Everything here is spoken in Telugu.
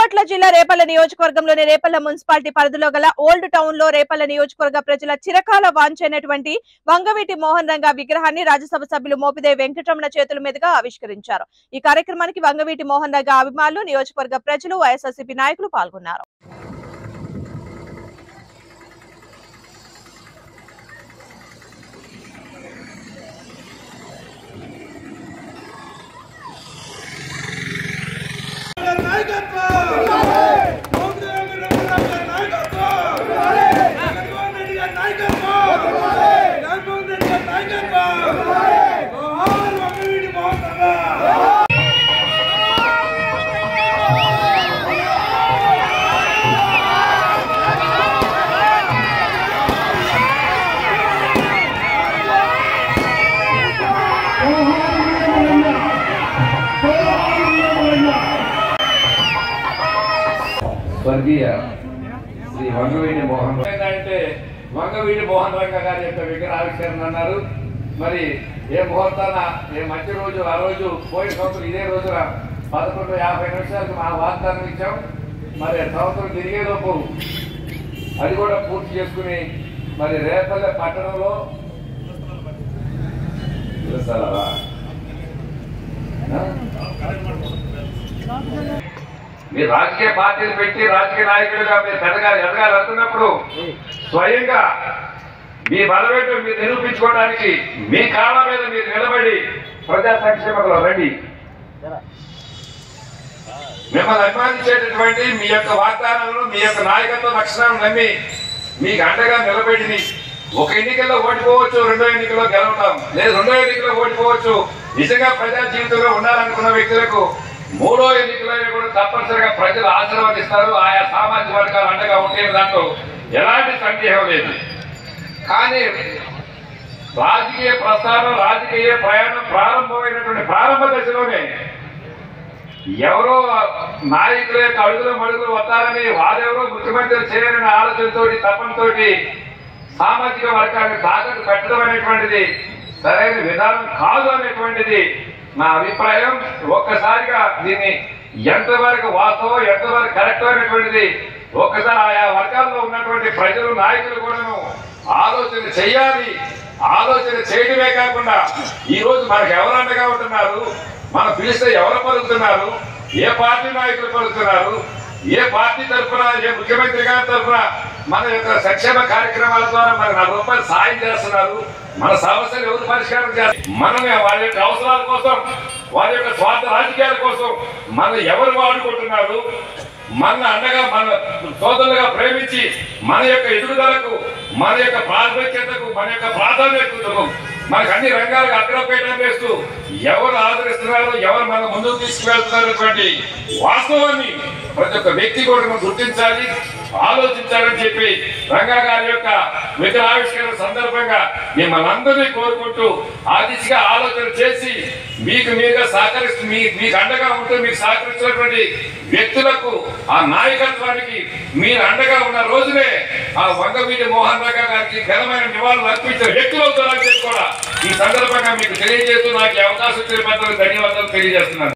బాపట్ల జిల్లా రేపల్ల నియోజకవర్గంలోని రేపల్ల మున్సిపాలిటీ పరిధిలో గల ఓల్డ్ టౌన్ లో రేపల్ల నియోజకవర్గ ప్రజల చిరకాల వాంఛైనటువంటి వంగవీటి మోహన్ రంగా విగ్రహాన్ని రాజ్యసభ సభ్యులు మోపిదేవి వెంకటరమణ చేతుల మీదుగా ఆవిష్కరించారు। ఈ కార్యక్రమానికి వంగవీటి మోహన్ రంగా అభిమానులు, నియోజకవర్గ ప్రజలు, వైఎస్ఆర్సీపీ నాయకులు పాల్గొన్నారు। స్వర్గీయ శ్రీ వంగవీటి మోహన్ అంటే వంగవీటి మోహన్ రంగ గారి యొక్క విగ్రహావిష్కరణ అన్నారు। మరి ఏ ముహూర్తాన ఏ మంచి రోజు ఆ రోజు పోయిన సంవత్సరం ఇదే రోజున 11:50 మా వాగ్దానం ఇచ్చాం। మరి సంవత్సరం తిరిగేలోపు అది కూడా పూర్తి చేసుకుని మరి రేపల్లె పట్టణంలో మీ రాజకీయ పార్టీలు పెట్టి రాజకీయ నాయకులుగా మీరు ఎదగాలనుకున్నప్పుడు స్వయంగా మీ బలవేటం మీరు నిరూపించుకోవడానికి మీ కాళ్ళ మీద మీరు నిలబడి ప్రజా సంక్షేమంలో రండి। మిమ్మల్ని అభిమానించేటటువంటి మీ యొక్క వాగ్దానాలను, మీ యొక్క నాయకత్వ లక్షణాలను నమ్మి మీకు అండగా నిలబడి ఒక ఎన్నికల్లో ఓడిపోవచ్చు, రెండో ఎన్నికల్లో గెలవటం లేదు, రెండో ఎన్నికల్లో ఓడిపోవచ్చు। నిజంగా ప్రజా జీవితంలో ఉండాలనుకున్న వ్యక్తులకు మూడో ఎన్నికలైనా కూడా తప్పనిసరిగా ప్రజలు ఆశీర్వదిస్తారు। ఆయా సామాజిక వర్గాలు అండగా ఉంటే దాంట్లో ఎలాంటి సందేహం లేదు। కానీ రాజకీయ ప్రస్థానం, రాజకీయ ప్రయాణం ప్రారంభమైనటువంటి ప్రారంభ దశలోనే ఎవరో నాయకుల యొక్క అడుగులు మడుగులు వస్తారని, వారెవరో ముఖ్యమంత్రి చేయాలనే ఆలోచనతోటి తపనతోటి సామాజిక వర్గాన్ని తాకట్టు పెట్టడం అనేటువంటిది సరైన విధానం కాదు అనేటువంటిది నా అభిప్రాయం। ఒక్కసారిగా దీన్ని ఎంతవరకు వాస్తవం, ఎంతవరకు కరెక్ట్ అనేటువంటిది ఒక్కసారి ఆయా వర్గాల్లో ఉన్నటువంటి ప్రజలు, నాయకులు కూడాను ఆలోచన చేయాలి। ఆలోచన చేయడమే కాకుండా ఈ రోజు మనకు ఎవరు అండగా ఉంటున్నారు, మనం పిలిస్తే ఎవరు పలుకుతున్నారు, ఏ పార్టీ నాయకులు పలుకుతున్నారు, ఏ పార్టీ తరఫున, ఏ ముఖ్యమంత్రి గారి తరఫున మన యొక్క సంక్షేమ కార్యక్రమాల ద్వారా మనకు 4 రూపాయలు సాయం చేస్తున్నారు, మన సమస్యలు ఎవరు పరిష్కారం చేస్తారు, మనమే వారి యొక్క అవసరాల కోసం, వారి యొక్క స్వార్థ రాజకీయాల కోసం మనం ఎవరు వాడుకుంటున్నారు, మన అండగా మన సోదరులుగా ప్రేమించి మన యొక్క ఎదుగుదలకు, మన యొక్క ప్రాముఖ్యతకు, మన యొక్క ప్రాధాన్యతకు మనకు అన్ని రంగాలకు అగ్రపీఠం వేస్తూ ఎవరు ఆదరిస్తున్నారు, ఎవరు మన ముందుకు తీసుకువెళ్తున్నటువంటి వాస్తవాన్ని ప్రతి ఒక్క వ్యక్తి కూడా మనం గుర్తించాలి, ఆలోచించాలని చెప్పి రంగా గారి యొక్క విగ్రహావిష్కరణ సందర్భంగా మిమ్మల్ని అందరినీ కోరుకుంటూ ఆ దిశగా ఆలోచన చేసి మీకు మీరుగా సహకరిస్తూ మీకు అండగా ఉంటూ మీకు సహకరించినటువంటి వ్యక్తులకు, ఆ నాయకత్వానికి మీరు అండగా ఉన్న రోజునే ఆ వంగవీటి మోహన్ రంగా గారికి ఘనమైన నివాళులు అర్పించిన వ్యక్తులు అవుతారని చెప్పి కూడా ఈ సందర్భంగా మీకు తెలియజేస్తూ నాకు అవకాశం ఇచ్చిన పెద్దలకు ధన్యవాదాలు తెలియజేస్తున్నాను।